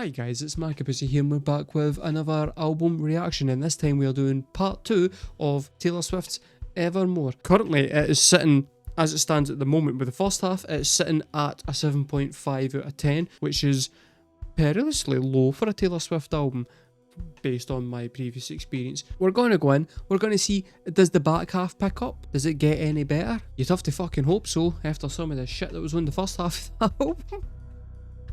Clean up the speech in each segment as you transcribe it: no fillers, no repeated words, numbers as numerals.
Hi guys, it's markabusi here and we're back with another album reaction, and this time we are doing part 2 of Taylor Swift's Evermore. Currently it is sitting, as it stands at the moment with the first half, it's sitting at a 7.5 out of 10, which is perilously low for a Taylor Swift album based on my previous experience. We're going to go in, we're going to see, does the back half pick up? Does it get any better? You'd have to fucking hope so after some of the shit that was on the first half of the album.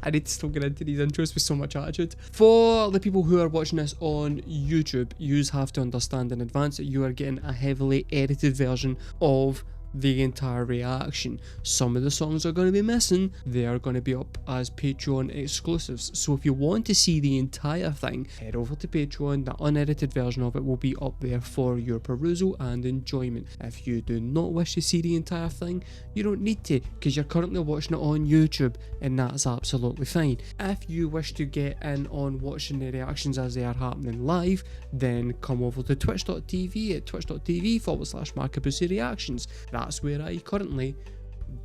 I need to still get into these intros with so much attitude. For the people who are watching this on YouTube, you have to understand in advance that you are getting a heavily edited version of the entire reaction. Some of the songs are going to be missing. They are going to be up as Patreon exclusives. So if you want to see the entire thing, head over to Patreon. The unedited version of it will be up there for your perusal and enjoyment. If you do not wish to see the entire thing, you don't need to, because you're currently watching it on YouTube, and that's absolutely fine. If you wish to get in on watching the reactions as they are happening live, then come over to twitch.tv at twitch.tv/markabusi reactions. That's where I currently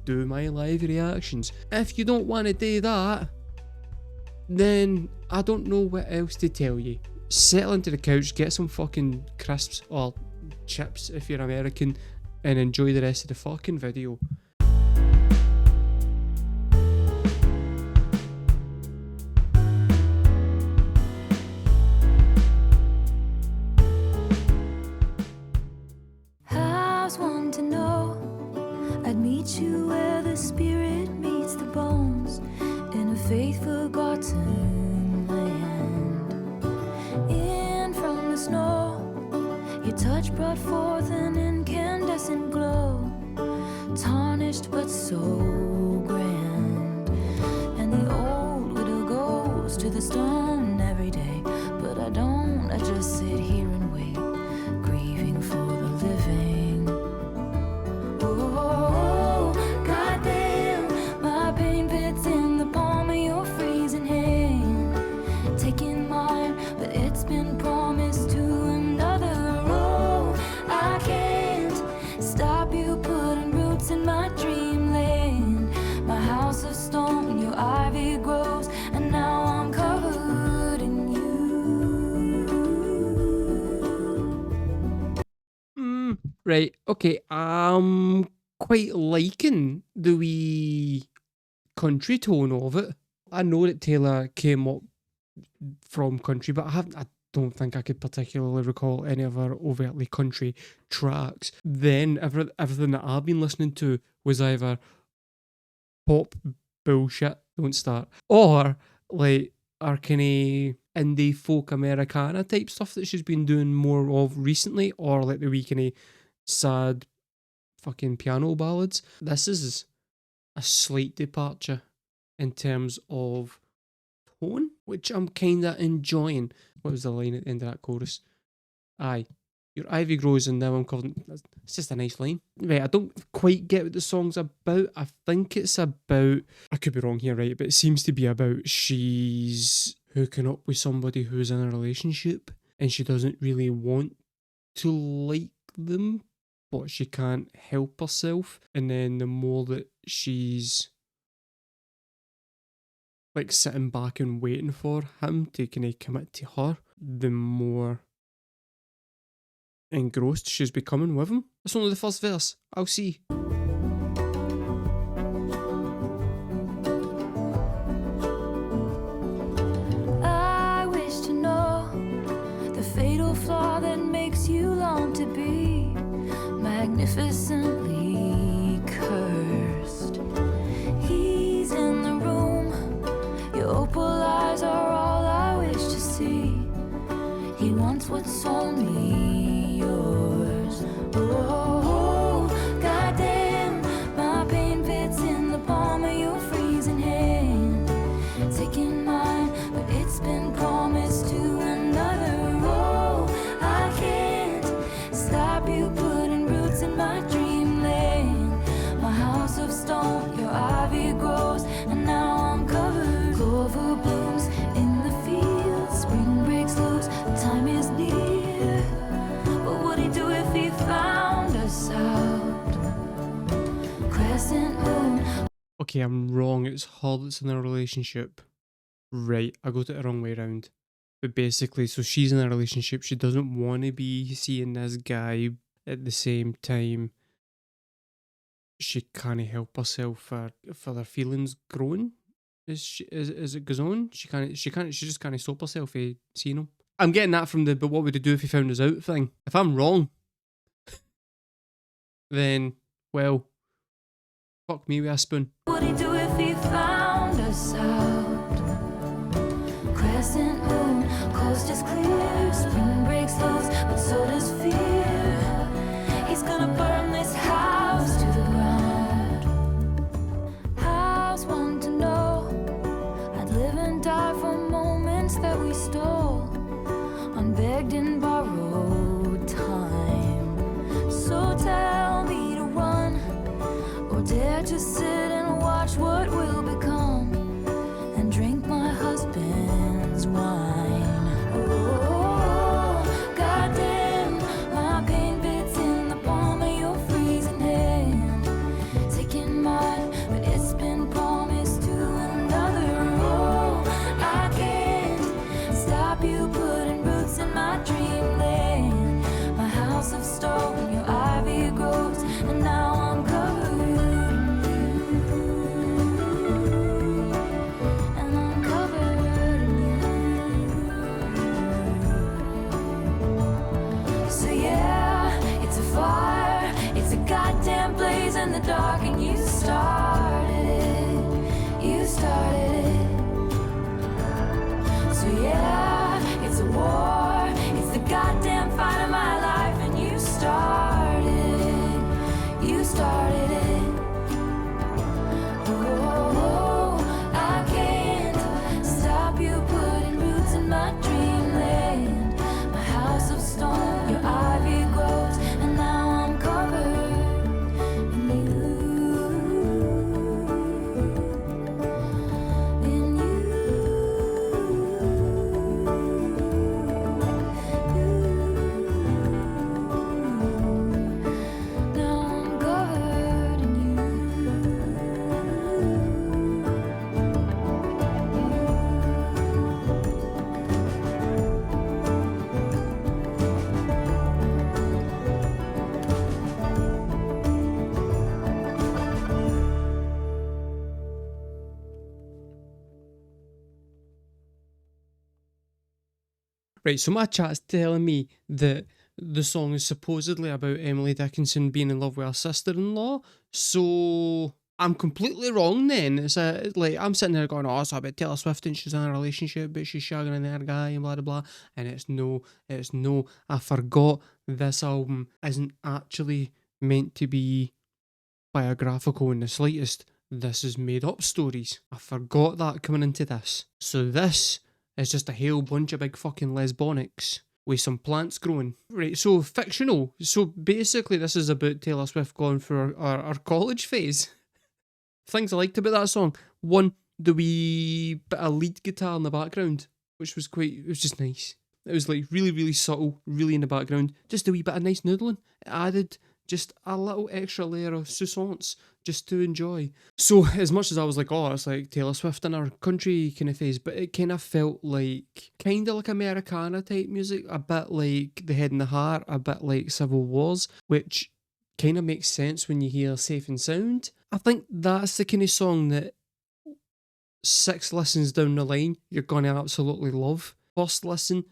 do my live reactions. If you don't want to do that, then I don't know what else to tell you. Settle into the couch, get some fucking crisps or chips if you're American, and enjoy the rest of the fucking video. Want to know, I'd meet you where the spirit meets the bones, in a faith forgotten land. In from the snow, your touch brought forth an incandescent glow, tarnished but so grand. And the old widow goes to the stone every day, but I don't, I just sit here and wait, grieving for the living. Right, okay, I'm quite liking the wee country tone of it. I know that Taylor came up from country, but I don't think I could particularly recall any of her overtly country tracks. Then everything that I've been listening to was either pop bullshit, don't start, or like our kinda indie folk Americana type stuff that she's been doing more of recently, or like the wee kinda sad fucking piano ballads. This is a slight departure in terms of tone, which I'm kinda enjoying. What was the line at the end of that chorus? Aye, your ivy grows and now I'm covered. It's just a nice line. Right, I don't quite get what the song's about. I think it's about, I could be wrong here, right, but it seems to be about she's hooking up with somebody who's in a relationship and she doesn't really want to like them, but she can't help herself. And then the more that she's like sitting back and waiting for him to kind of commit to her, the more engrossed she's becoming with him. That's only the first verse. I'll see. I wish to know the fatal flaw that makes you long to be magnificently cursed. He's in the room, your opal eyes are all I wish to see. He wants what's only yours. Oh, goddamn, my pain fits in the palm of your freezing hand, taking mine, but it's been promised to another. Oh, I can't stop you putting roots in my dreamland. My house of stone, your ivy grows, and now I'm covered. Clover blooms in the fields, spring breaks loose, the time is near. What would he do if he found us out? Crescent moon. Okay, I'm wrong. It's her that's in a relationship. Right, I got it the wrong way around. But basically, so she's in a relationship. She doesn't want to be seeing this guy. At the same time, she can't help herself for their feelings growing. As it goes on, she just can't stop herself seeing him. I'm getting that from the "but what would he do if he found us out" thing. If I'm wrong, then well, fuck me with a spoon. What'd he do if he found us out? Crescent moon, coast is clear, spring breaks loose, but so does fear. He's gonna burn this house to the ground. House want to know, I'd live and die for moments that we stole, unbegged and borrowed time. So tell me to run, or dare to sit and watch what will become, and drink my husband's wine. Oh, goddamn, my pain fits in the palm of your freezing hand. Taking mine, but it's been promised to another. Oh, I can't stop you putting roots in my dreamland. My house of stone, your ivy grows, and now I'm covered. And I'm covered in you. So yeah, it's a fire, it's a goddamn blaze in the dark, and you started it, you started it. So yeah, it's a war, it's the goddamn fight of my life, and you started it, you started it. Oh, I can't stop you putting roots in my dreamland. My house of stone, your ivy grows, and now I'm covered in you. In you. Now I'm covered in you. Right, so my chat's telling me that the song is supposedly about Emily Dickinson being in love with her sister-in-law. So I'm completely wrong then. It's like I'm sitting there going, "Oh, it's about Taylor Swift and she's in a relationship, but she's shagging another guy and blah blah blah." And it's no. I forgot this album isn't actually meant to be biographical in the slightest. This is made up stories. I forgot that coming into this. So this is just a whole bunch of big fucking lesbonics with some plants growing. Right, so fictional. So basically this is about Taylor Swift going through our college phase. Things I liked about that song. One, the wee bit of lead guitar in the background, which was it was just nice. It was like really, really subtle, really in the background. Just a wee bit of nice noodling. It added just a little extra layer of suspense just to enjoy. So as much as I was like, oh, it's like Taylor Swift in our country kind of phase, but it kind of felt like kind of like Americana type music, a bit like The Head and the Heart, a bit like Civil Wars, which kind of makes sense when you hear Safe and Sound. I think that's the kind of song that 6 listens down the line you're going to absolutely love. First listen,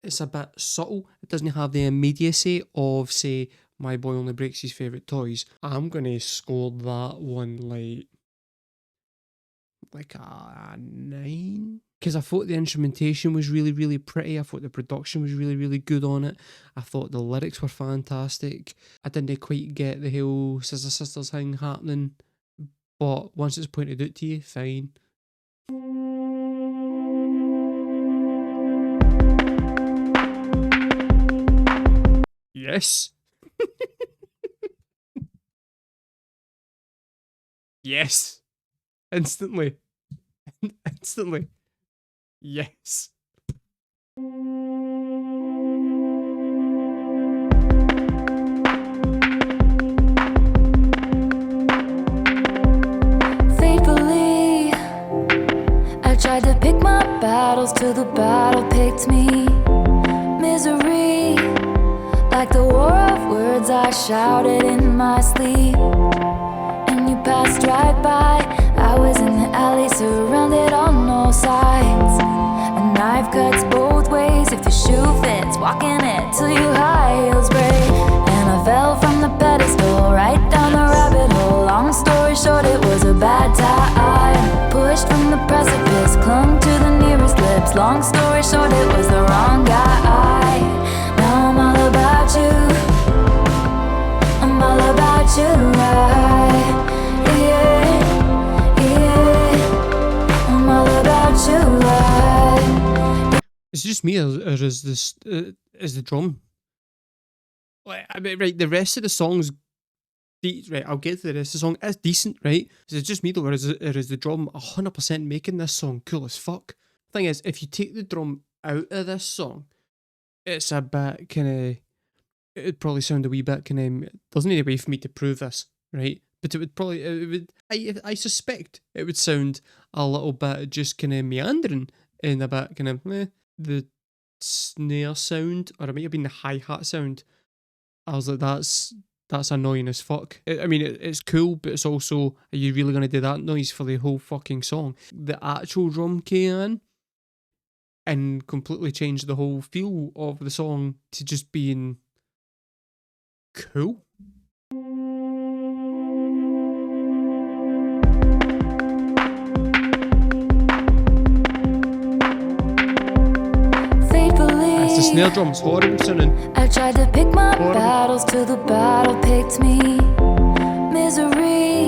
it's a bit subtle. It doesn't have the immediacy of, say, My Boy Only Breaks His Favourite Toys. I'm going to score that one like a 9. Because I thought the instrumentation was really, really pretty. I thought the production was really, really good on it. I thought the lyrics were fantastic. I didn't quite get the whole Sister Sisters thing happening. But once it's pointed out to you, fine. Yes. Yes. Instantly. Instantly. Yes. Fatefully, I tried to pick my battles till the battle picked me. Misery, like the war of words I shouted in my sleep. And you passed right by. I was in the alley, surrounded on all sides. A knife cuts both ways if the shoe fits, walking it till your high heels break. And I fell from the pedestal, right down the rabbit hole. Long story short, it was a bad time. Pushed from the precipice, clung to the nearest lips. Long story short, it was the wrong guy. Now I'm all about you, I'm all about you, right? Yeah, yeah, I'm all about you, right? Is it just me, or is this is the drum? Like, I mean, right, the rest of the songs, right, I'll get to the rest of the song. It's decent, right? Is it just me though, or is the drum 100% making this song cool as fuck? Thing is, if you take the drum out of this song, it's a bit kind of. It'd probably sound a wee bit kind of. There's no way for me to prove this, right? But it would probably. It would. I suspect it would sound a little bit just kind of meandering in a bit kind of the snare sound, or it might have been the hi-hat sound. I was like, that's annoying as fuck. I mean, it's cool, but it's also, are you really going to do that noise for the whole fucking song? The actual drum came in and completely changed the whole feel of the song to just being cool. It's the snare drums, horrible sounding. I tried to pick my battles till the battle picked me. Misery,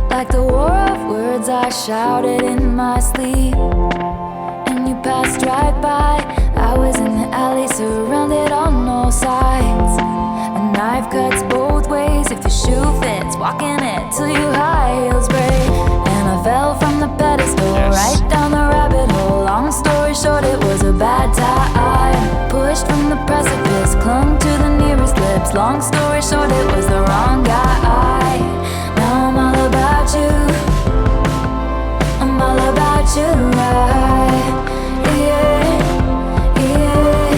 like the war of words I shouted in my sleep. And you passed right by. I was in the alley, surrounded on all sides. A knife cuts both ways if the shoe fits, walking it till your high heels break. And I fell from the pedestal, right down the rabbit hole. Long story short, it was a bad time. Pushed from the precipice, clung to the nearest lips. Long story short, it was the wrong guy. Now I'm all about you, I'm all about you, right? Yeah, yeah,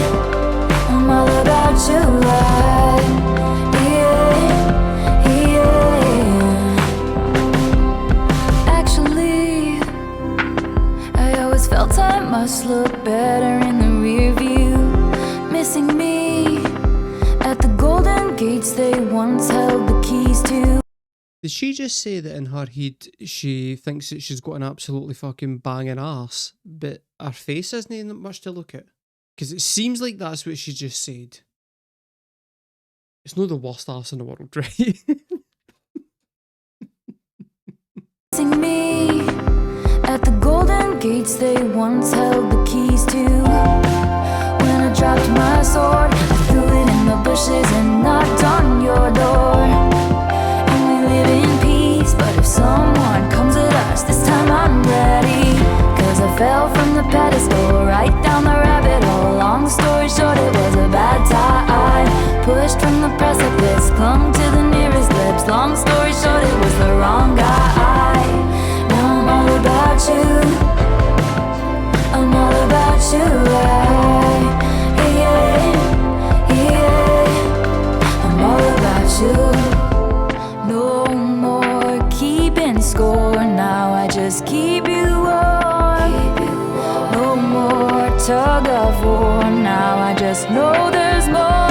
I'm all about you, right? Yeah, yeah. Actually, I always felt I must look better in the rear view. Missing me at the golden gates they once held the keys to. Did she just say that in her head she thinks that she's got an absolutely fucking banging ass, but her face isn't much to look at? Because it seems like that's what she just said. It's not the worst ass in the world, right? Missing me at the golden gates they once held the keys to. When I dropped my sword, I threw it in the bushes and knocked on your door. And we live in peace, but if someone comes at us, this time I'm ready. Cause I fell from the pedestal, right down the rabbit hole. Long story short, it was a bad time. Pushed from the precipice, clung to the nearest lips. Long story short, it was the wrong guy. Now I'm all about you, I'm all about you, right? Yeah, yeah, I'm all about you. No more keeping score, now I just keep you warm. No more tug of war, now I just know there's more.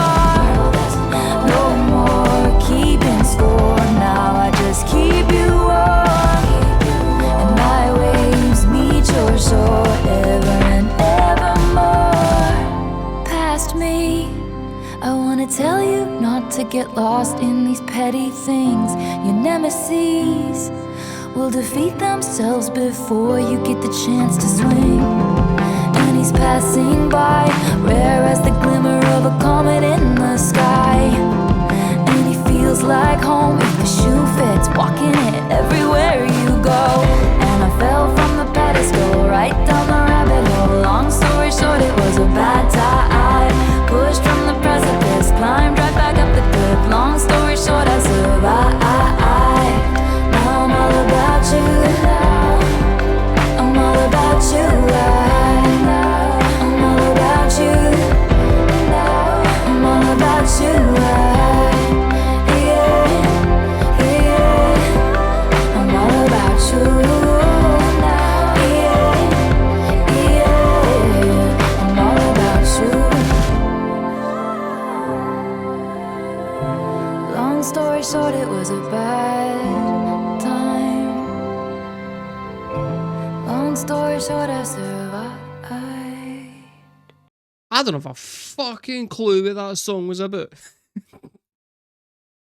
No more keeping score, now I just keep you warm. And my waves meet your shore, ever and evermore. Past me, I wanna tell you not to get lost in these petty things. Your nemesis will defeat themselves before you get the chance to swing. And he's passing by, rare as the glimmer of a comet in the sky. And he feels like home if the shoe fits, walking it everywhere you go. And I fell from the pedestal, right down the rabbit hole. Long story short, it was a bad time. Pushed from the precipice, climbed right back up the cliff. Long story short, I survived. Now I'm all about you, I'm all about you, right? I don't have a fucking clue what that song was about.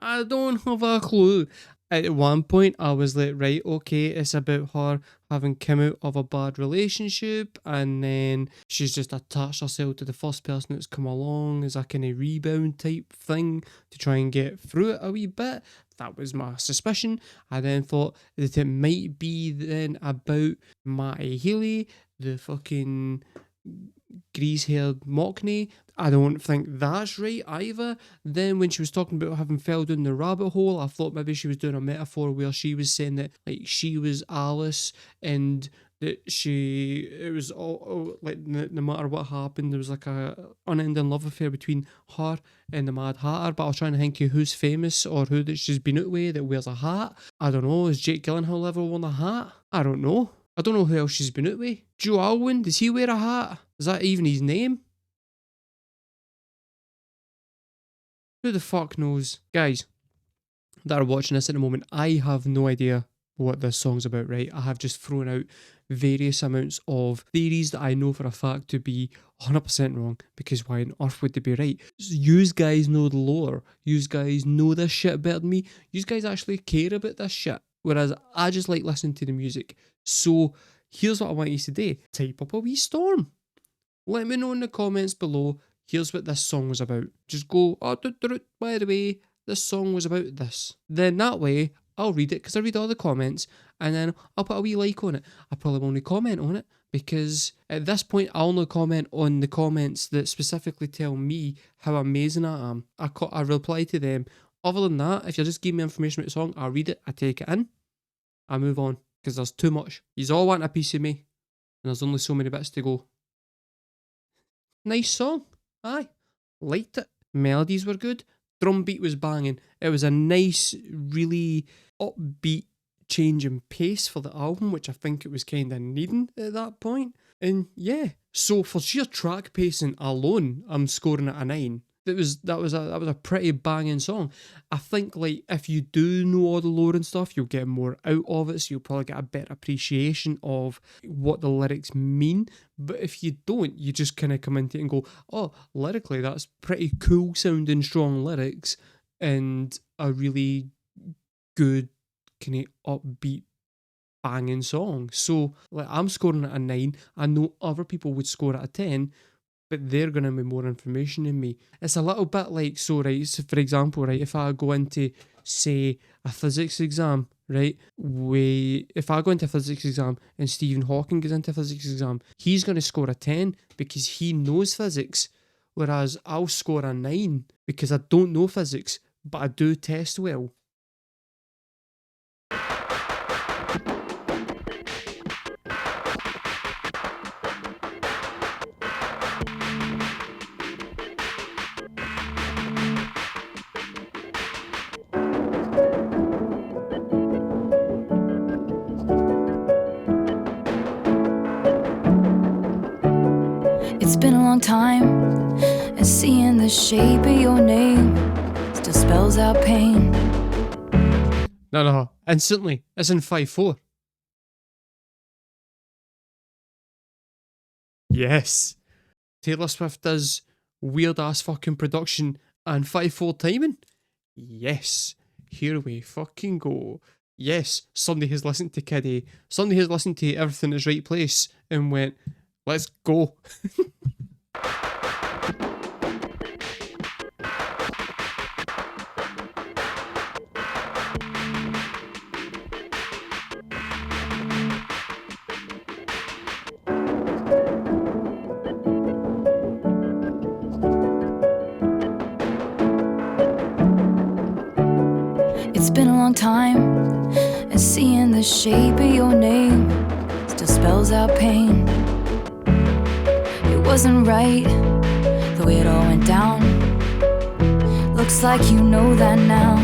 I don't have a clue. At one point, I was like, right, okay, it's about her having come out of a bad relationship, and then she's just attached herself to the first person that's come along as a kind of rebound type thing to try and get through it a wee bit. That was my suspicion. I then thought that it might be then about Matty Healy, the fucking grease-haired Mockney. I don't think that's right either. Then when she was talking about having fell down the rabbit hole, I thought maybe she was doing a metaphor where she was saying that like she was Alice and that it was all like no matter what happened, there was like a unending love affair between her and the Mad Hatter. But I was trying to think of who's famous or who that she's been out with that wears a hat. I don't know. Has Jake Gyllenhaal ever worn a hat? I don't know. I don't know who else she's been out with. Joe Alwyn, does he wear a hat? Is that even his name? Who the fuck knows? Guys that are watching this at the moment, I have no idea what this song's about, right? I have just thrown out various amounts of theories that I know for a fact to be 100% wrong, because why on earth would they be right? You guys know the lore. You guys know this shit better than me. You guys actually care about this shit. Whereas I just like listening to the music. So here's what I want you to do. Type up a wee storm. Let me know in the comments below. Here's what this song was about. Just go, oh, by the way, this song was about this. Then that way, I'll read it because I read all the comments and then I'll put a wee like on it. I probably won't comment on it because at this point, I'll only comment on the comments that specifically tell me how amazing I am. I reply to them. Other than that, if you just give me information about the song, I'll read it, I take it in, I move on because there's too much. You all want a piece of me and there's only so many bits to go. Nice song. Aye. Liked it. Melodies were good. Drum beat was banging. It was a nice, really upbeat change in pace for the album, which I think it was kind of needing at that point. And yeah, so for sheer track pacing alone, I'm scoring it a 9. That was a pretty banging song. I think like if you do know all the lore and stuff, you'll get more out of it, so you'll probably get a better appreciation of what the lyrics mean. But if you don't, you just kind of come into it and go, oh, lyrically that's pretty cool sounding strong lyrics and a really good kind of upbeat banging song. So like I'm scoring it a 9. I know other people would score it a 10. But they're going to be more information than me. It's a little bit like, so right, so for example, right, if I go into, say, a physics exam, right, if I go into a physics exam and Stephen Hawking goes into a physics exam, he's going to score a 10 because he knows physics, whereas I'll score a 9 because I don't know physics, but I do test well. It's been a long time, and seeing the shape of your name still spells out pain. No, instantly. It's in 5/4. Yes. Taylor Swift does weird ass fucking production and 5/4 timing. Yes. Here we fucking go. Yes, somebody has listened to Kiddy. Somebody has listened to Everything Is Right Place and went, let's go. It's been a long time, and seeing the shape of your name still spells out pain. It wasn't right, the way it all went down. Looks like you know that now.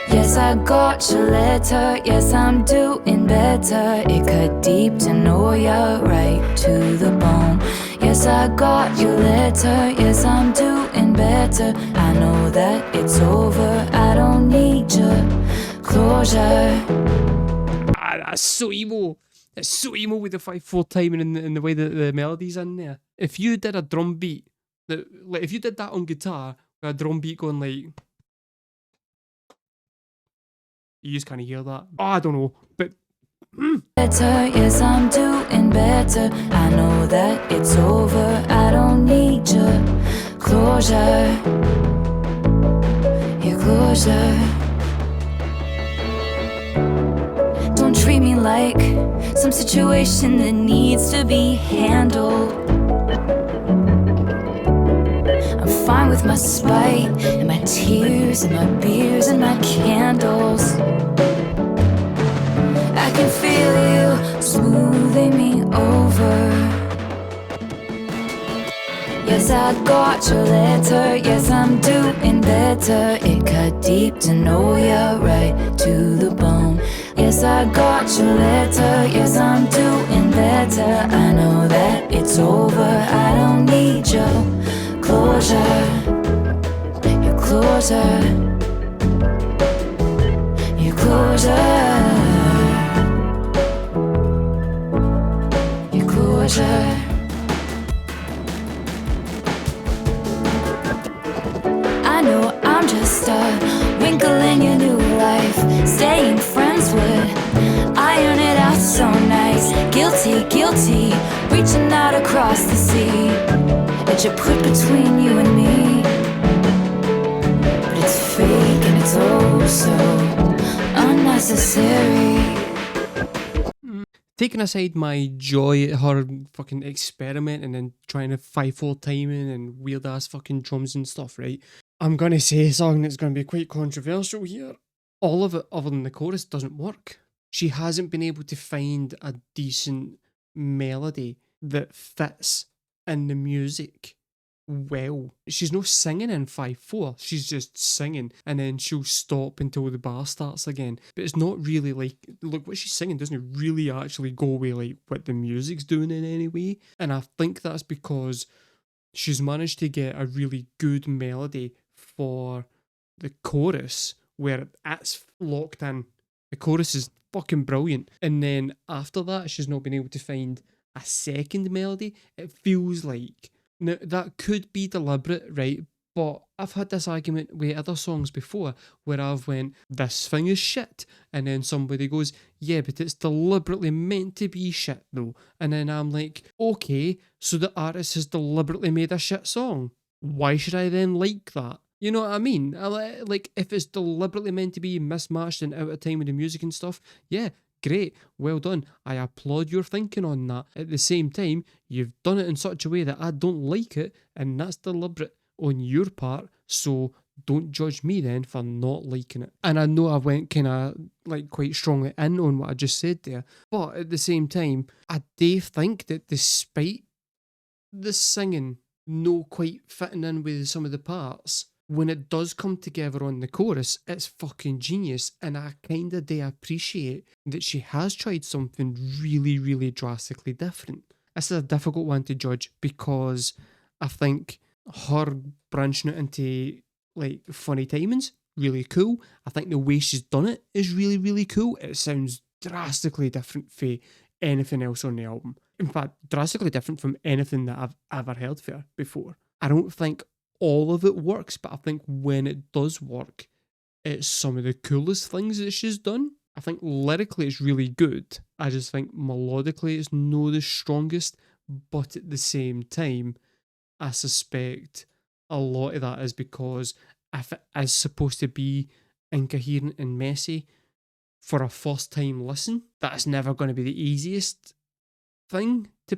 Yes, I got your letter, yes, I'm doing better. It cut deep to know ya, right to the bone. Yes, I got your letter, yes, I'm doing better. I know that it's over, I don't need your closure. Ah, that's so emo. It's so emo with the 5/4 timing and the way that the melody's in there. If you did a drum beat, like if you did that on guitar with a drum beat going like, you just can't hear that. Oh, I don't know, but Better, yes, I'm doing better. I know that it's over. I don't need your closure. Your closure. Don't treat me like some situation that needs to be handled. I'm fine with my spite and my tears and my beers and my candles. I can feel you smoothing me over. Yes, I got your letter. Yes, I'm doing better. It cut deep to know you're right to the bone. Yes, I got your letter. Yes, I'm doing better. I know that it's over. I don't need your closure. Your closure. Your closure. I know I'm just a wrinkle in your new life. Staying friends would iron it out so nice. Guilty, guilty, reaching out across the sea that you put between you and me. But it's fake and it's oh so unnecessary. taking aside my joy at her fucking experimenting and trying to 5/4 timing and weird ass fucking drums and stuff, right? I'm gonna say something that's gonna be quite controversial here. All of it, other than the chorus, doesn't work. She hasn't been able to find a decent melody that fits in the music well. She's not singing in 5/4, she's just singing and then she'll stop until the bar starts again. But it's not really like, look, what she's singing doesn't really actually go away like what the music's doing in any way. And I think that's because she's managed to get a really good melody for the chorus where it's locked in. The chorus is fucking brilliant. And then after that, she's not been able to find a second melody. It feels like, now, that could be deliberate, right? But I've had this argument with other songs before where I've went, this thing is shit. And then somebody goes, yeah, but it's deliberately meant to be shit though. And then I'm like, okay, so the artist has deliberately made a shit song. Why should I then like that? You know what I mean? Like, if it's deliberately meant to be mismatched and out of time with the music and stuff, yeah, great, well done. I applaud your thinking on that. At the same time, you've done it in such a way that I don't like it, and that's deliberate on your part, so don't judge me then for not liking it. And I know I went kind of like quite strongly in on what I just said there, but at the same time, I do think that despite the singing no quite fitting in with some of the parts, when it does come together on the chorus, it's fucking genius. And I kinda do appreciate that she has tried something really, really drastically different. This is a difficult one to judge because I think her branching it into like funny timings, really cool. I think the way she's done it is really, really cool. It sounds drastically different from anything else on the album. In fact, drastically different from anything that I've ever heard for her before. I don't think all of it works, but I think when it does work, it's some of the coolest things that she's done. I think lyrically it's really good. I just think melodically it's no the strongest, but at the same time, I suspect a lot of that is because if it is supposed to be incoherent and messy for a first time listen, that's never going to be the easiest thing to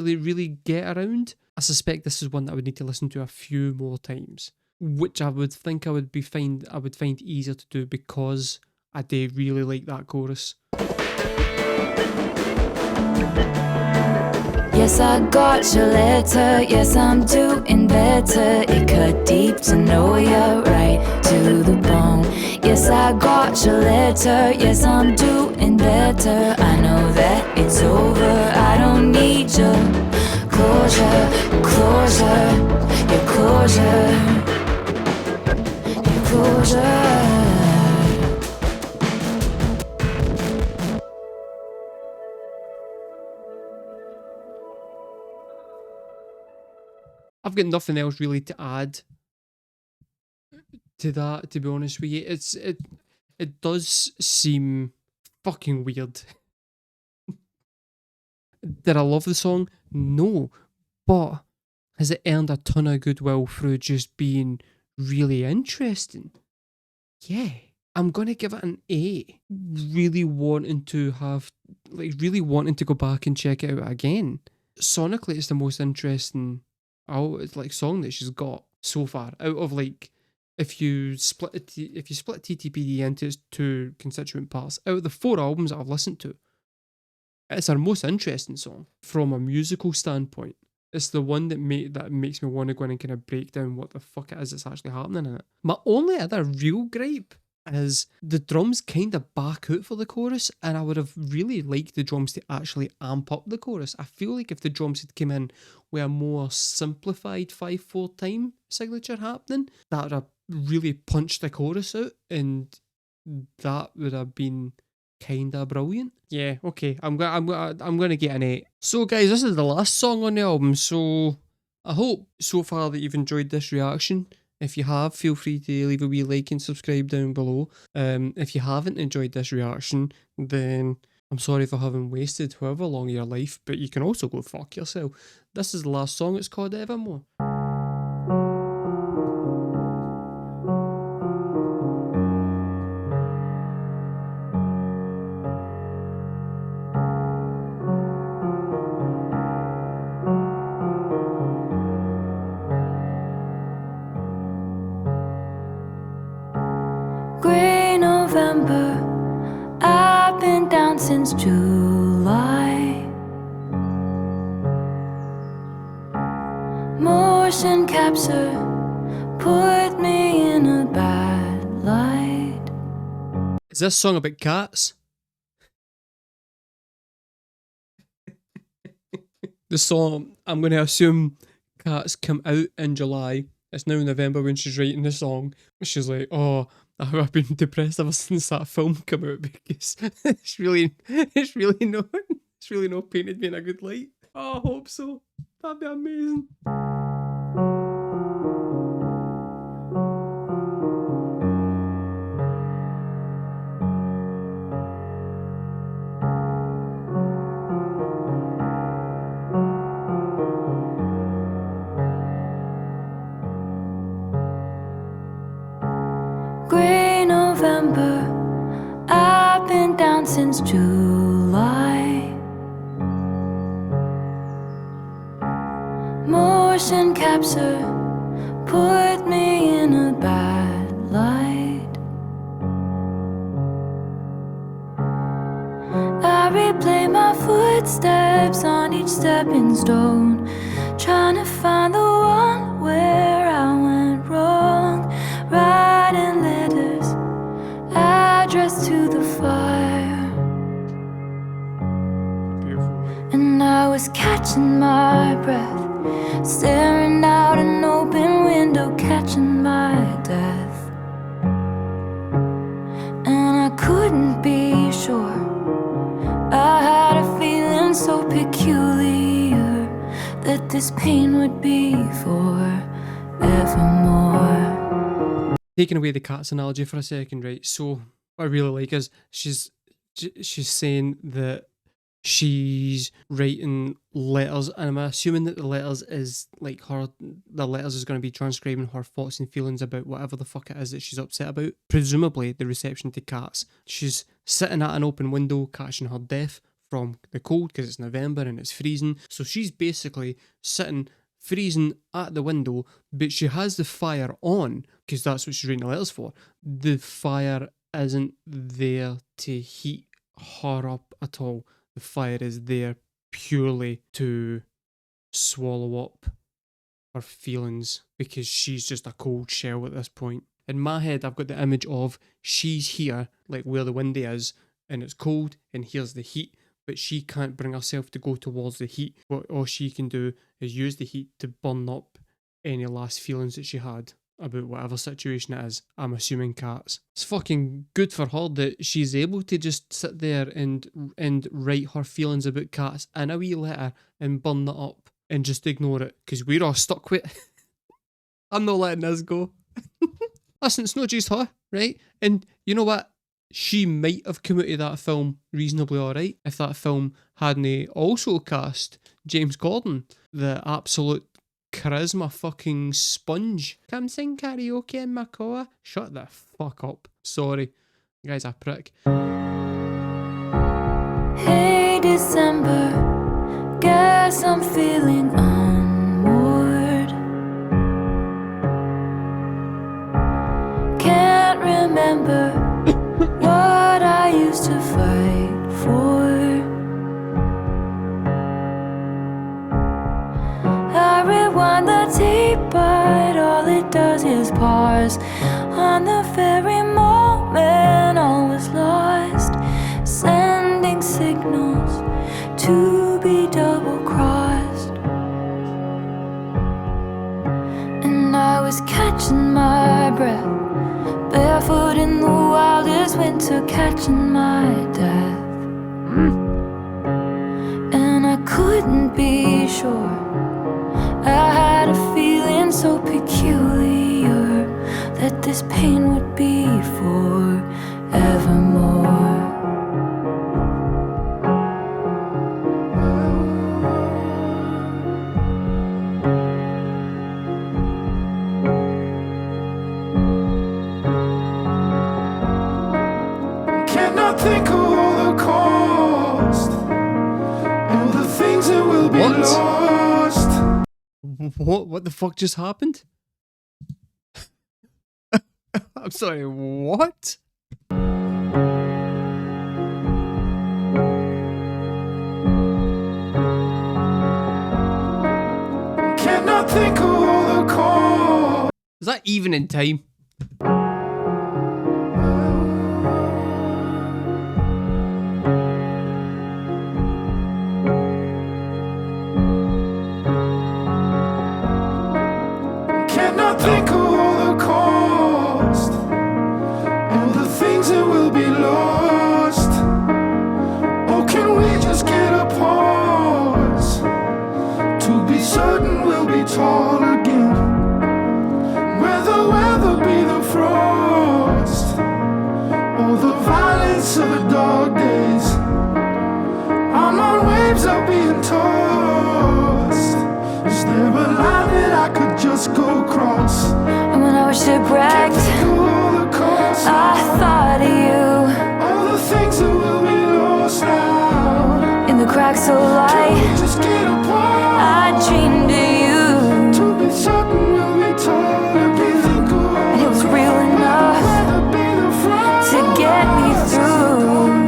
really get around. I suspect this is one that I would need to listen to a few more times, which I would think I would find easier to do because I do really like that chorus. Yes, I got your letter. Yes, I'm doing better. It cut deep to know you're right to the bone. Yes, I got your letter. Yes, I'm doing better. I know that it's over. I don't need your closure, closure, your closure, your closure. I've got nothing else really to add to that, to be honest with you. It does seem fucking weird. Did I love the song? No. But has it earned a ton of goodwill through just being really interesting? Yeah. I'm gonna give it an A. Really wanting to go back and check it out again. Sonically, it's the most interesting song that she's got so far. Out of like, if you split TTPD into its two constituent parts, out of the 4 albums that I've listened to, it's our most interesting song from a musical standpoint. It's the one that makes me want to go in and kind of break down what the fuck it is that's actually happening in it. My only other real gripe is the drums kind of back out for the chorus, and I would have really liked the drums to actually amp up the chorus. I feel like if the drums had come in with a more simplified 5/4 time signature happening, that would have really punched the chorus out, and that would have been kind of brilliant. Yeah, okay, I'm gonna get an 8. So guys, this is the last song on the album, so I hope so far that you've enjoyed this reaction. If you have, feel free to leave a wee like and subscribe down below. If you haven't enjoyed this reaction, then I'm sorry for having wasted however long of your life, but you can also go fuck yourself. This is the last song, it's called Evermore. Grey November, I've been down since July. Motion capture put me in a bad light. Is this song about cats? The song, I'm going to assume cats come out in July. It's now November when she's writing the song. She's like, oh, I've been depressed ever since that film came out because it's really not painted me in a good light. Oh, I hope so. That'd be amazing. Grey November, I've been down since July. Motion capture put me in a bad light. I replay my footsteps on each stepping stone, trying to find the one where I went wrong. Writing letters addressed to the fire, and I was catching my breath, staring out an open window, catching my death. And I couldn't be sure, I had a feeling so peculiar that this pain would be forevermore. Taking away the cats analogy for a second, right? So what I really like is she's saying that she's writing letters, and I'm assuming that the letters is like the letters is going to be transcribing her thoughts and feelings about whatever the fuck it is that she's upset about. Presumably the reception to cats. She's sitting at an open window catching her death from the cold because it's November and it's freezing. So she's basically sitting freezing at the window, but she has the fire on because that's what she's writing the letters for. The fire isn't there to heat her up at all. The fire is there purely to swallow up her feelings because she's just a cold shell at this point. In my head, I've got the image of she's here, like where the window is, and it's cold, and here's the heat, but she can't bring herself to go towards the heat. What all she can do is use the heat to burn up any last feelings that she had about whatever situation it is. I'm assuming cats. It's fucking good for her that she's able to just sit there and write her feelings about cats in a wee letter and burn that up. and just ignore it because we're all stuck with it. I'm not letting this go. Listen, it's no just her, right? And you know what? She might have come out of that film reasonably alright if that film hadn't also cast James Corden, the absolute charisma fucking sponge. Come sing karaoke in my car. Shut the fuck up. Sorry. You guy's a prick. Hey December, guess I'm feeling unmoored. Can't remember what I used to fight for. I rewind the tape, but all it does is pause on the very moment all was lost, sending signals to be double-crossed. And I was catching my breath, barefoot in the wildest winter, catching my death. And I couldn't be sure. I had a feeling so peculiar that this pain would be forevermore. Cannot think of all the cost, all the things that will be What? lost. What the fuck just happened? I'm sorry, what? Cannot think of all the cost. Is that even in time? Cannot think of all the cost, all the things that will be lost. Or can we just get a pause to be certain we'll be tall again? Where the weather be the frost, or the violence of the dog days. I'm on waves of being tossed. Is there a line that I could just go across? And when I was shipwrecked, All the cost, I thought of you all the things that will be lost now. in the cracks of light. Just get apart. I dreamed of you, To be certain we'll be told and be the good. and it was real enough Rather be the front. to get me through.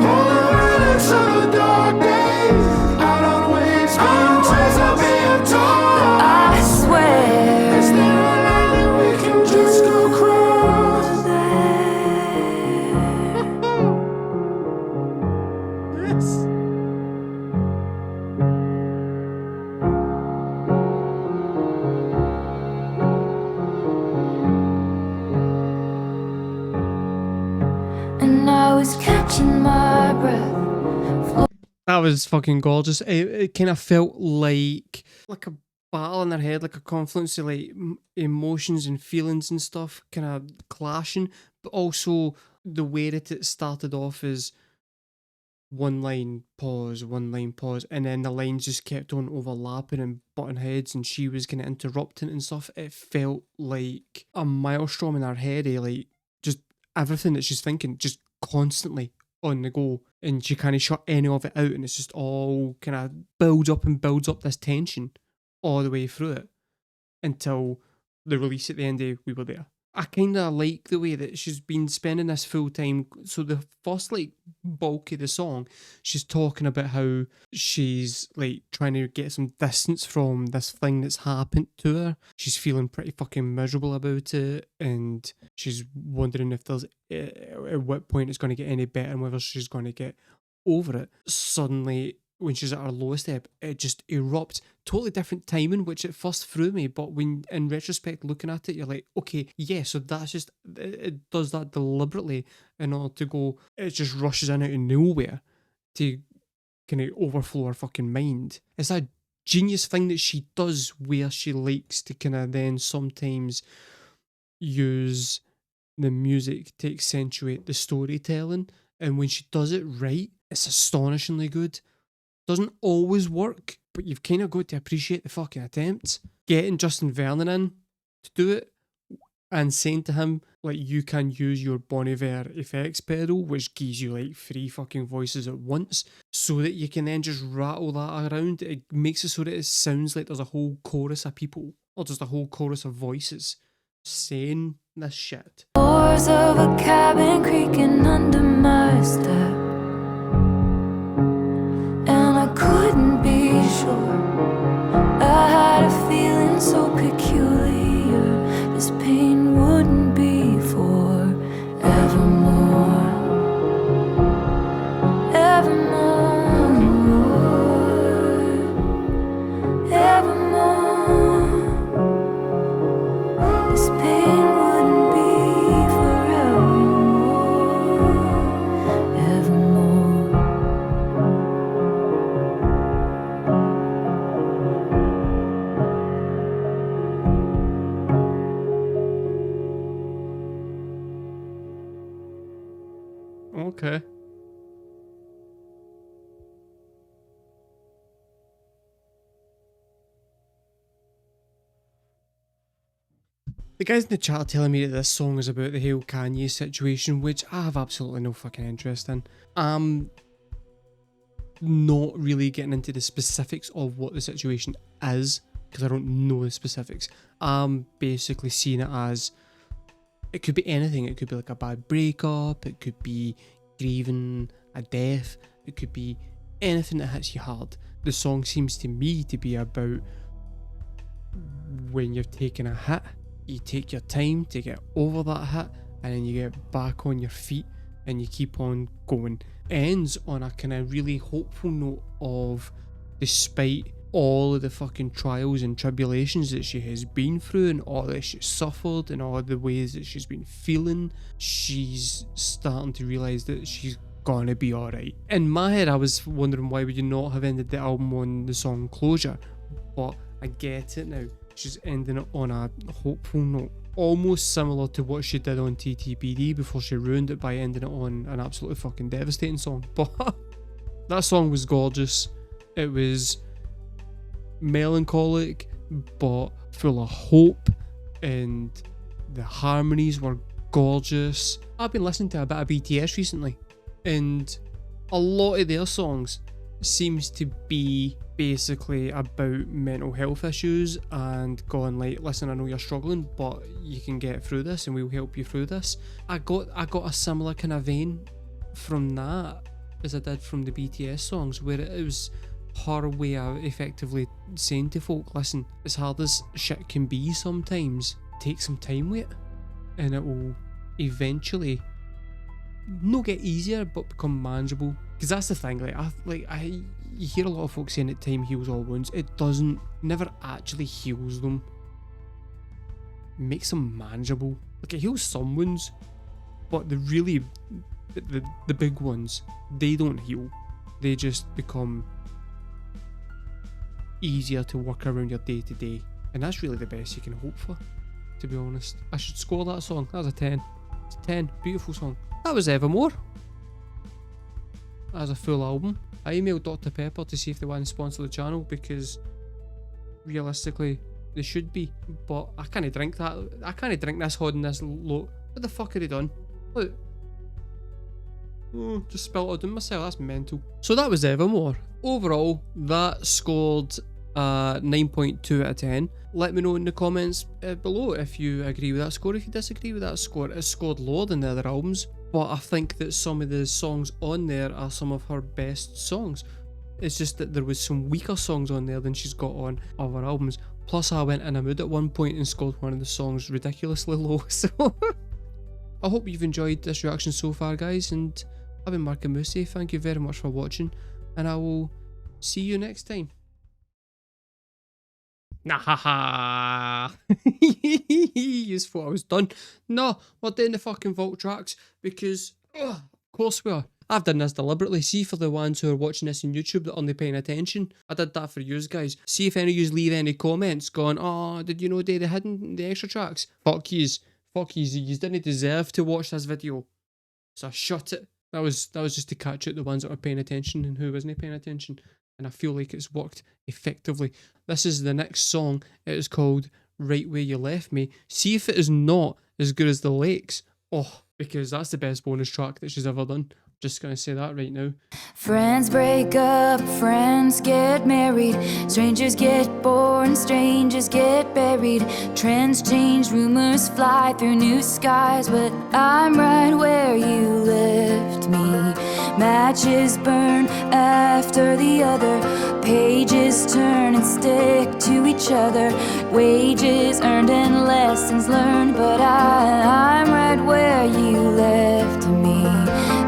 All the relics of the dark days. Out on waves, being tossed. I swear. Is there a line that we can just go across? Yes. And I was catching my breath. That was fucking gorgeous. It kind of felt like a battle in their head, like a confluence of like emotions and feelings and stuff kind of clashing, but also the way that it started off is one line pause, and then the lines just kept on overlapping and butting heads, and she was kind of interrupting and stuff. It felt like a maelstrom in her head, like just everything that she's thinking, just constantly on the go, and she can't shut any of it out, and it's just all kind of builds up this tension all the way through it until the release at the end of We Were There. I kind of like the way that she's been spending this full time. So the first like bulk of the song, she's talking about how she's like trying to get some distance from this thing that's happened to her. She's feeling pretty fucking miserable about it, and she's wondering if there's at what point it's going to get any better and whether she's going to get over it. Suddenly, when she's at her lowest ebb, it just erupts. Totally different timing, which at first threw me, but when in retrospect looking at it, you're like, okay, yeah, so that's just, it does that deliberately in order to go, it just rushes in out of nowhere to kind of overflow her fucking mind. It's that genius thing that she does where she likes to kind of then sometimes use the music to accentuate the storytelling. And when she does it right, it's astonishingly good. Doesn't always work, but you've kind of got to appreciate the fucking attempts. Getting Justin Vernon in to do it and saying to him, like, you can use your Bon Iver effects pedal, which gives you like 3 fucking voices at once, so that you can then just rattle that around. It makes it so that it sounds like there's a whole chorus of people, or just a whole chorus of voices saying this shit. Doors of a cabin creaking under my step, and I couldn't be sure. I had a feeling so peculiar. This pain wouldn't be for evermore. Evermore. Evermore. This pain wouldn't be forevermore. Evermore. Okay. The guys in the chat are telling me that this song is about the whole Kanye situation, which I have absolutely no fucking interest in. I'm not really getting into the specifics of what the situation is, because I don't know the specifics. I'm basically seeing it as, it could be anything. It could be like a bad breakup, it could be grieving a death, it could be anything that hits you hard. The song seems to me to be about when you've taken a hit, you take your time to get over that hit, and then you get back on your feet and you keep on going. Ends on a kind of really hopeful note of, despite all of the fucking trials and tribulations that she has been through and all that she's suffered and all the ways that she's been feeling, she's starting to realise that she's gonna be alright. In my head, I was wondering, why would you not have ended the album on the song Closure? But I get it now. She's ending it on a hopeful note. Almost similar to what she did on TTPD before she ruined it by ending it on an absolutely fucking devastating song. But that song was gorgeous. It was melancholic, but full of hope, and the harmonies were gorgeous. I've been listening to a bit of BTS recently, and a lot of their songs seems to be basically about mental health issues and going like, listen, I know you're struggling, but you can get through this and we'll help you through this. I got a similar kind of vein from that as I did from the BTS songs, where it was her way of effectively saying to folk, listen, as hard as shit can be sometimes, take some time with it and it will eventually not get easier but become manageable. Because that's the thing, you hear a lot of folks saying that time heals all wounds. It doesn't, never actually heals them. It makes them manageable. Like, it heals some wounds, but the big ones, they don't heal. They just become easier to work around your day to day. And that's really the best you can hope for, to be honest. I should score that song. That was a 10. It's a 10. Beautiful song. That was Evermore. As a full album. I emailed Dr. Pepper to see if they want to sponsor the channel, because realistically they should be, but I can't drink that. I can't drink this holding this low. What the fuck have they done? Look. Just spilled it on myself. That's mental. So that was Evermore. Overall, that scored 9.2 out of 10. Let me know in the comments below if you agree with that score, if you disagree with that score. It scored lower than the other albums, but I think that some of the songs on there are some of her best songs. It's just that there was some weaker songs on there than she's got on other albums. Plus, I went in a mood at one point and scored one of the songs ridiculously low. So I hope you've enjoyed this reaction so far, guys, and I've been markabusi. Thank you very much for watching, and I will see you next time. Nah, haha. You thought I was done. No, we're doing the fucking vault tracks because, of course we are. I've done this deliberately. See, for the ones who are watching this on YouTube that aren't paying attention, I did that for you guys. See if any of you leave any comments going, oh, did you know they hidden the extra tracks? Fuck yous. Fuck yous. You didn't deserve to watch this video. So shut it. That was just to catch out the ones that were paying attention and who wasn't paying attention. And I feel like it's worked effectively. This is the next song. It is called Right Where You Left Me. See if it is not as good as The Lakes. Oh, because that's the best bonus track that she's ever done. Just gonna say that right now. Friends break up, friends get married, strangers get born, strangers get buried. Trends change, rumors fly through new skies, but I'm right where you left me. Matches burn after the other, pages turn and stick to each other. Wages earned and lessons learned, but I'm right where you left me.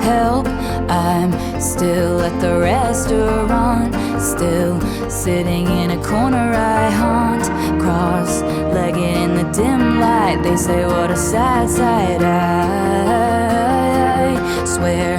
Help, I'm still at the restaurant, still sitting in a corner I haunt, cross-legged in the dim light. They say what a sad sight. I swear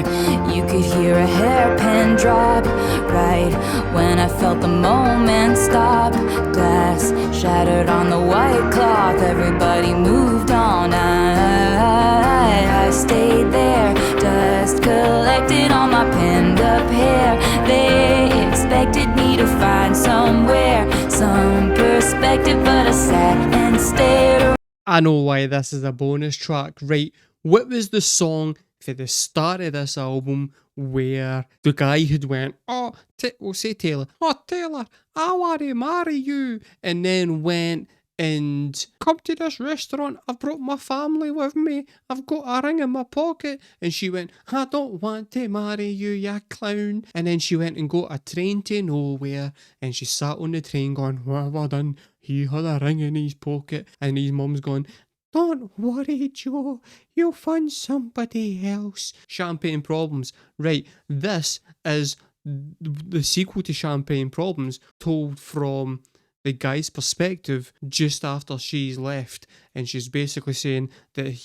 you could hear a hairpin drop right when I felt the moment stop. Glass shattered on the white cloth, everybody moved on. I stayed there, dust collected on my pinned up hair. They expected me to find somewhere, some perspective, but I sat and stared. I know why this is a bonus track, right? What was the song for the start of this album where the guy had went, oh, we'll say Taylor, oh, Taylor, I want to marry you, and then went and come to this restaurant, I've brought my family with me, I've got a ring in my pocket, and she went, I don't want to marry you, you clown. And then she went and got a train to nowhere, and she sat on the train going, what have I done? He had a ring in his pocket, and his mum's going, don't worry, Joe, you'll find somebody else. Champagne Problems. Right, this is the sequel to Champagne Problems, told from the guy's perspective just after she's left, and she's basically saying that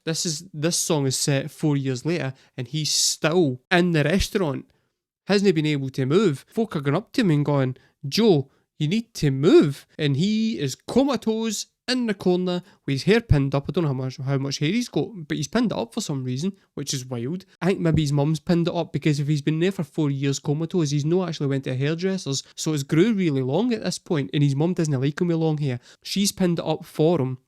this song is set 4 years later, and he's still in the restaurant, hasn't been able to move. Folk are going up to him and going, Joe, you need to move, and he is comatose in the corner with his hair pinned up. I don't know how much hair he's got, but he's pinned it up for some reason, which is wild. I think maybe his mum's pinned it up, because if he's been there for 4 years comatose, he's not actually went to hairdressers, so it's grew really long at this point, and his mum doesn't like him with long hair. She's pinned it up for him,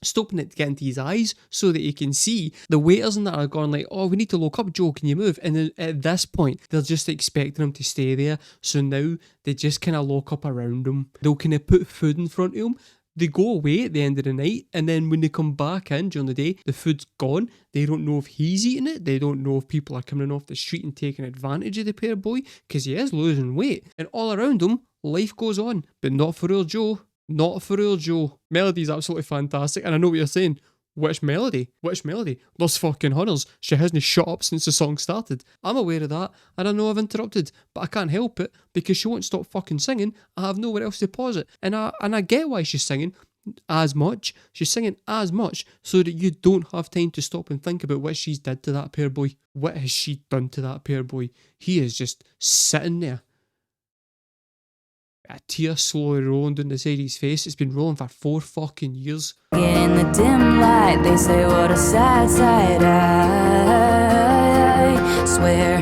stopping it to get into his eyes so that he can see. The waiters and that are going like, oh, we need to look up, Joe, can you move? And then at this point, they're just expecting him to stay there, so now they just kind of lock up around him. They'll kind of put food in front of him. They go away at the end of the night, and then when they come back in during the day, the food's gone. They don't know if he's eating it. They don't know if people are coming off the street and taking advantage of the poor boy, because he is losing weight. And all around him, life goes on. But not for old Joe. Not for old Joe. Melody's absolutely fantastic, and I know what you're saying. Which melody? Which melody? There's fucking huddles. She hasn't shut up since the song started. I'm aware of that, and I know I've interrupted, but I can't help it because she won't stop fucking singing. I have nowhere else to pause it. And I get why she's singing as much. She's singing as much so that you don't have time to stop and think about what she's did to that poor boy. What has she done to that poor boy? He is just sitting there. A tear slowly rolling down the side of his face. It's been rolling for 4 fucking years. In the dim light, they say what a sad sight. I swear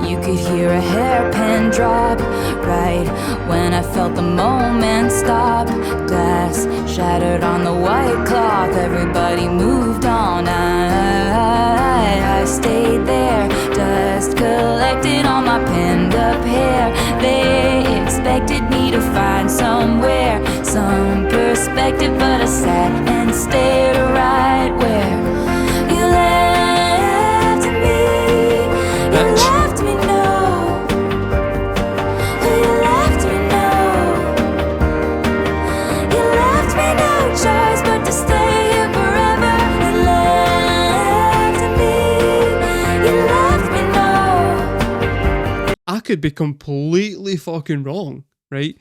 you could hear a hairpin drop right when I felt the moment stop. Glass shattered on the white cloth, everybody moved on. I stayed there, dust collected on my pinned up hair. They expected me to find somewhere, some perspective, but I sat and stared right where you left me. You left me, no. You left me, no. You left me no choice but to stay here forever. You left me. You left me, no. I could be completely fucking wrong, right?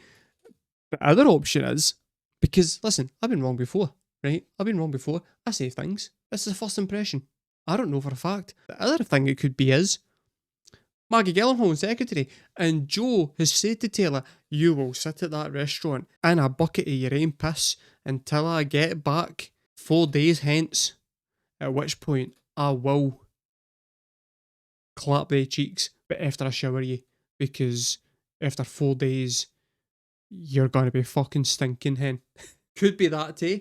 The other option is, because, listen, I've been wrong before, right? I've been wrong before. I say things. This is a first impression. I don't know for a fact. The other thing it could be is, Maggie Gyllenhaal, secretary, and Joe has said to Taylor, you will sit at that restaurant in a bucket of your own piss until I get back 4 days hence, at which point I will clap their cheeks, but after I shower you, because after 4 days, you're going to be fucking stinking hen. Could be that, eh?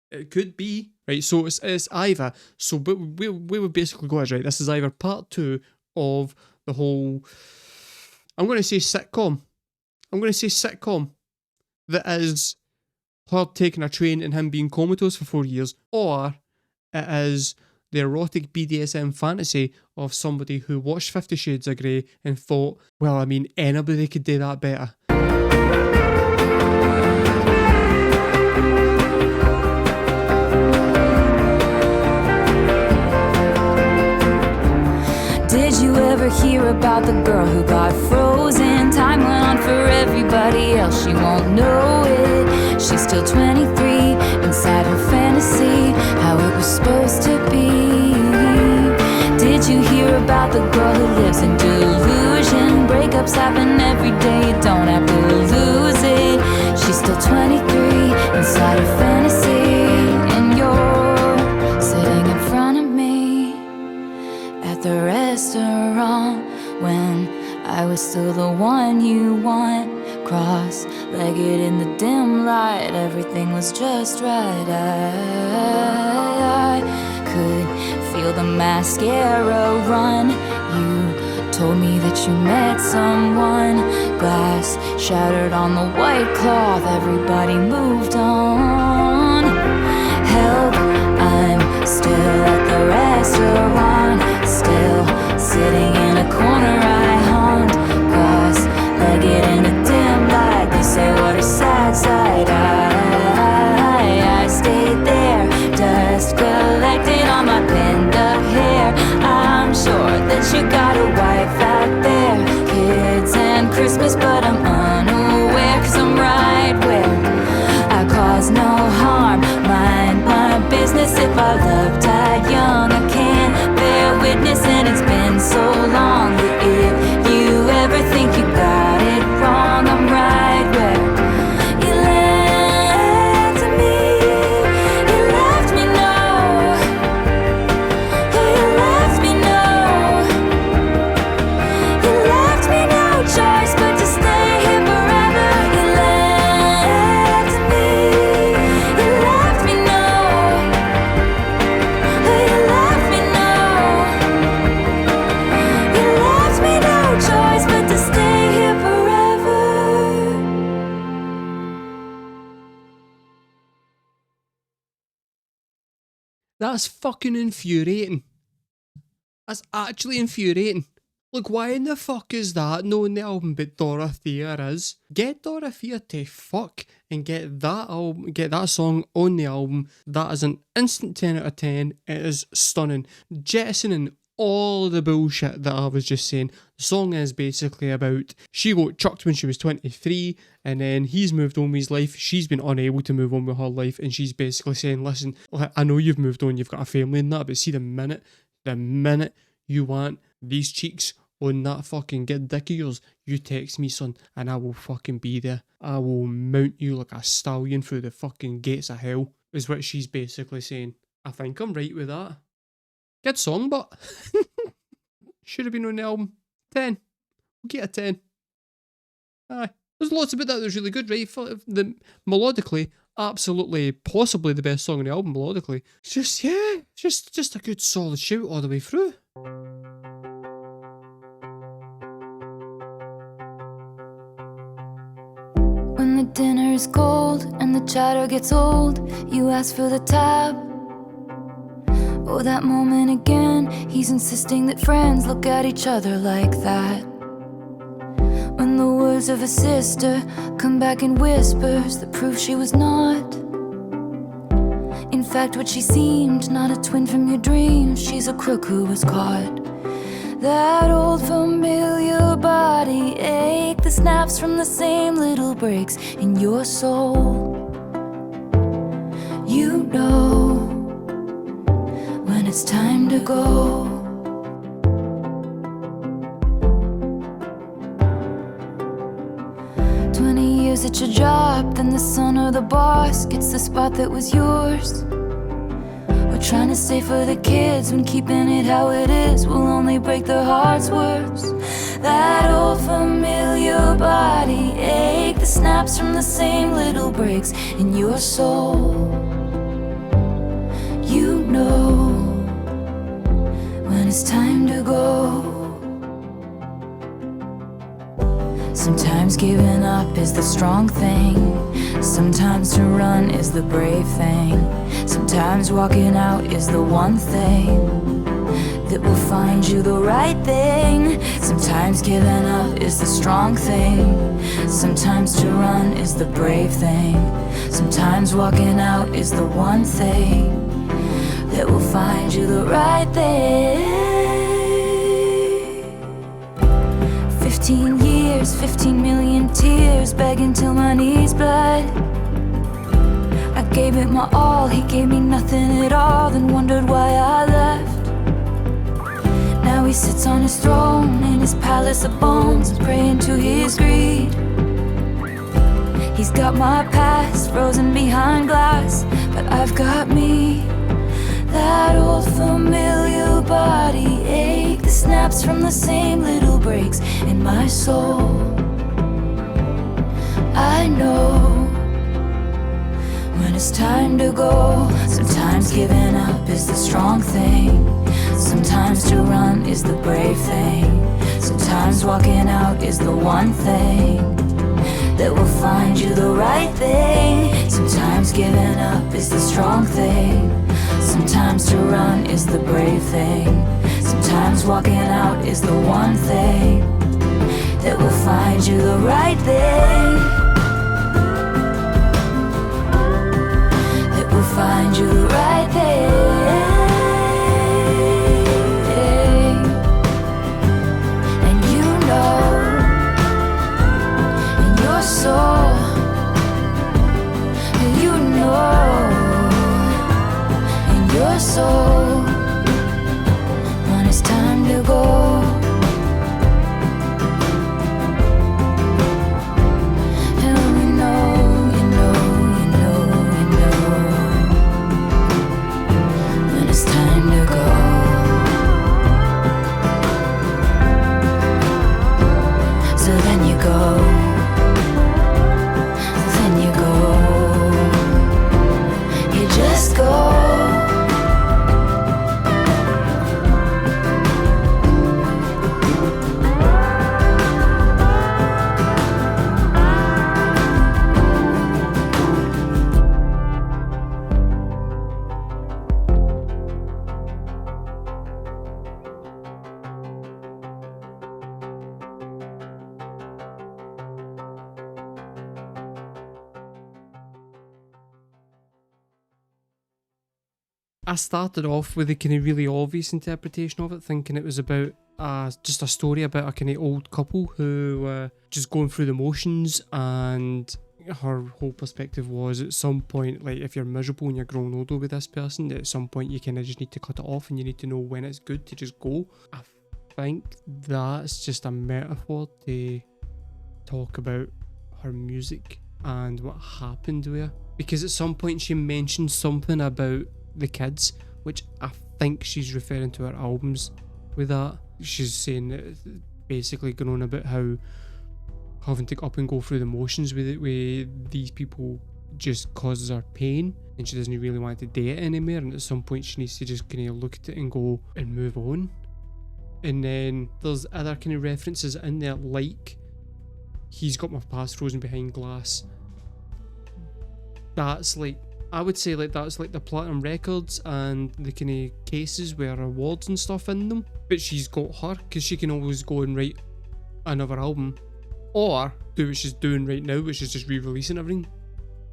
It could be. Right, so it's either, so we would basically go as, right, this is either part 2 of the whole, I'm going to say sitcom that is her taking a train and him being comatose for 4 years, or it is the erotic BDSM fantasy of somebody who watched 50 Shades of Grey and thought, well, I mean, anybody could do that better. Did you ever hear about the girl who got frozen? Time went on for everybody else, she won't know it. She's still 23, inside her fantasy, how it was supposed to be. Did you hear about the girl who lives in delusion? Breakups happen every day, you don't have to lose it. She's still 23, inside her fantasy, and you're sitting in front of me at the restaurant when I was still the one you want. Cross-legged in the dim light, everything was just right. I could feel the mascara run. You told me that you met someone. Glass shattered on the white cloth, everybody moved on. Help, I'm still at the restaurant, still sitting in a corner I haunt. Cross-legged in a dim light, they say what a sad sight. I stayed there, dust collected on my pinned up hair. I'm sure that you got a wife out there, kids and Christmas, but I'm unaware, 'cause I'm right where I cause no harm. Mind my business, if I love died young, I can't bear witness, and it's been so long. But if you ever think you got it wrong, I'm right where you left me. You left me, no. Oh, you left me, no. You left me no choice but to stay here forever. You left me. You left me, no. Oh, you left me, no. You left me no choice but to stay here forever. That's fucking infuriating. That's actually infuriating. Like, why in the fuck is that not in the album but Dorothea is? Get Dorothea to fuck and get that song on the album. That is an instant 10 out of 10. It is stunning. Jettisoning all the bullshit that I was just saying. The song is basically about, she got chucked when she was 23 and then he's moved on with his life. She's been unable to move on with her life, and she's basically saying, listen, I know you've moved on, you've got a family and that, but see the minute you want these cheeks on that fucking good dick of yours, you text me, son, and I will fucking be there. I will mount you like a stallion through the fucking gates of hell, is what she's basically saying. I think I'm right with that. Good song, but should have been on the album. 10. We'll get a 10. Aye. There's lots about that was really good, right? The melodically, absolutely, possibly the best song on the album, melodically. It's just, yeah, just a good solid shout all the way through. When the dinner is cold and the chatter gets old, you ask for the tab. Oh, that moment again, he's insisting that friends look at each other like that. When the words of a sister come back in whispers that prove she was not, in fact, what she seemed, not a twin from your dreams, she's a crook who was caught. That old familiar body ache, the snaps from the same little breaks in your soul. You know when it's time to go. years at your job, then the son or the boss gets the spot that was yours. We're trying to stay for the kids when keeping it how it is will only break their hearts worse. That old familiar body ache, the snaps from the same little breaks in your soul. You know when it's time to go. Sometimes giving up is the strong thing. Sometimes to run is the brave thing. Sometimes walking out is the one thing that will find you the right thing. Sometimes giving up is the strong thing. Sometimes to run is the brave thing. Sometimes walking out is the one thing that will find you the right thing. 15 years, 15 million tears, begging till my knees bled. I gave it my all, he gave me nothing at all, then wondered why I left. Now he sits on his throne in his palace of bones, praying to his greed. He's got my past frozen behind glass, but I've got me. That old familiar body ache, the snaps from the same little breaks in my soul. I know when it's time to go. Sometimes giving up is the strong thing. Sometimes to run is the brave thing. Sometimes walking out is the one thing that will find you the right thing. Sometimes giving up is the strong thing. Sometimes to run is the brave thing. Sometimes walking out is the one thing that will find you the right thing. That will find you the right thing. And you know in your soul, you know your soul when it's time to go. And we know, you know, you know, you know when it's time to go. So then you go, then you go, you just go. I started off with a kind of really obvious interpretation of it, thinking it was about just a story about a kind of old couple who just going through the motions, and her whole perspective was at some point, like if you're miserable and you're growing older with this person, at some point you kind of just need to cut it off and you need to know when it's good to just go. I think that's just a metaphor to talk about her music and what happened with her, because at some point she mentioned something about the kids, which I think she's referring to her albums with that. She's saying that basically going on about how having to up and go through the motions with it, with these people, just causes her pain, and she doesn't really want to date anymore, and at some point she needs to just kind of look at it and go and move on. And then there's other kind of references in there, like he's got my past frozen behind glass. That's like, I would say like that's like the platinum records and the kind of cases with her awards and stuff in them. But she's got her, because she can always go and write another album, or do what she's doing right now, which is just re-releasing everything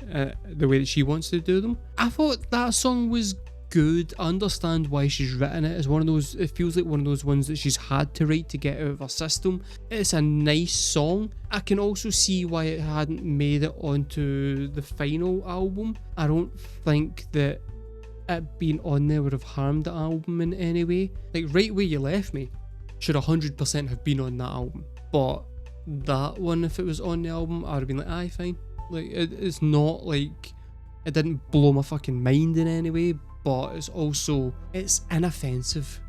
the way that she wants to do them. I thought that song was good. I understand why she's written it. It's one of those, it feels like one of those ones that she's had to write to get out of her system. It's a nice song. I can also see why it hadn't made it onto the final album. I don't think that it being on there would have harmed the album in any way. Like Right Where You Left Me should 100% have been on that album, but that one, if it was on the album, I would have been like, aye, fine. Like, it's not like it didn't blow my fucking mind in any way, but it's inoffensive.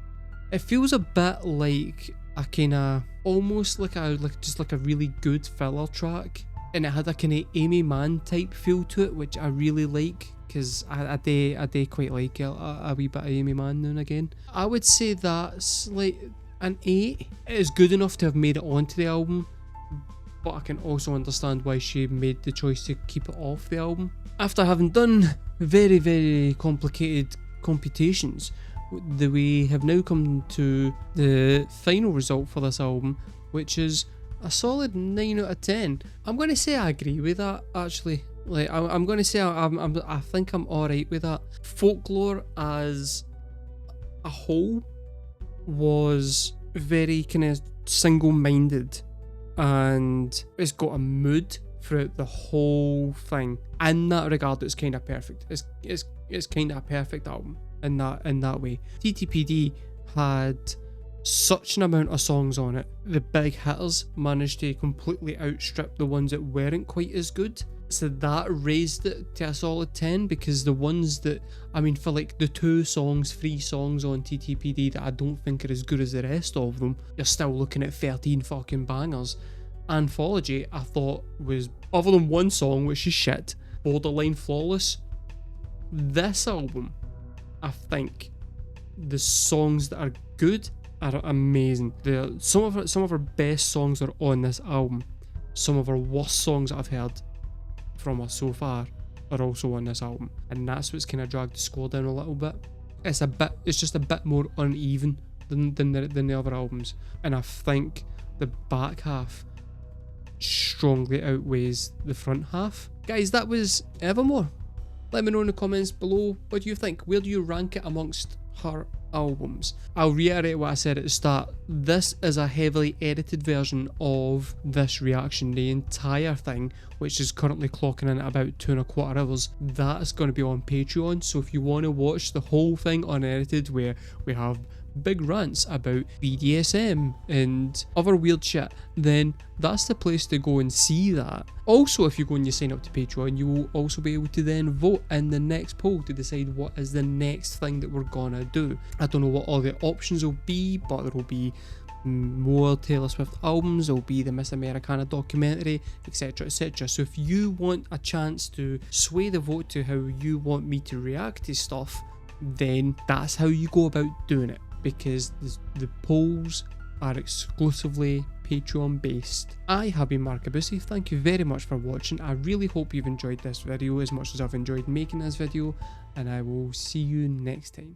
It feels a bit like a kind of, almost like just like a really good filler track, and it had a kind of Amy Mann type feel to it, which I really like, because I do quite like a wee bit of Amy Mann now and again. I would say that's like an 8. It is good enough to have made it onto the album, but I can also understand why she made the choice to keep it off the album. After having done very, very complicated computations, we have now come to the final result for this album, which is a solid 9 out of 10. I'm going to say I agree with that, actually. Like, I'm going to say I think I'm alright with that. Folklore as a whole was very kind of single-minded, and it's got a mood throughout the whole thing. In that regard, it's kind of perfect. It's kind of a perfect album in that way. TTPD had such an amount of songs on it. The big hitters managed to completely outstrip the ones that weren't quite as good. So that raised it to a solid 10, because the ones that, I mean, for like the 3 songs on TTPD that I don't think are as good as the rest of them, you're still looking at 13 fucking bangers. Anthology, I thought, was, other than one song which is shit, borderline flawless. This album, I think the songs that are good are amazing. Some of her best songs are on this album. Some of her worst songs that I've heard from her so far are also on this album, and that's what's kind of dragged the score down a little bit. It's just a bit more uneven than the other albums, and I think the back half strongly outweighs the front half. Guys, that was Evermore. Let me know in the comments below, what do you think? Where do you rank it amongst her albums? I'll reiterate what I said at the start. This is a heavily edited version of this reaction. The entire thing, which is currently clocking in at about 2.25 hours, that is going to be on Patreon. So if you want to watch the whole thing unedited, where we have big rants about BDSM and other weird shit, then that's the place to go and see that. Also, if you go and you sign up to Patreon, you will also be able to then vote in the next poll to decide what is the next thing that we're gonna do. I don't know what all the options will be, but there will be more Taylor Swift albums, there will be the Miss Americana documentary, etc, etc. So if you want a chance to sway the vote to how you want me to react to stuff, then that's how you go about doing it, because the polls are exclusively Patreon based. I have been Markabusi. Thank you very much for watching. I really hope you've enjoyed this video as much as I've enjoyed making this video, and I will see you next time.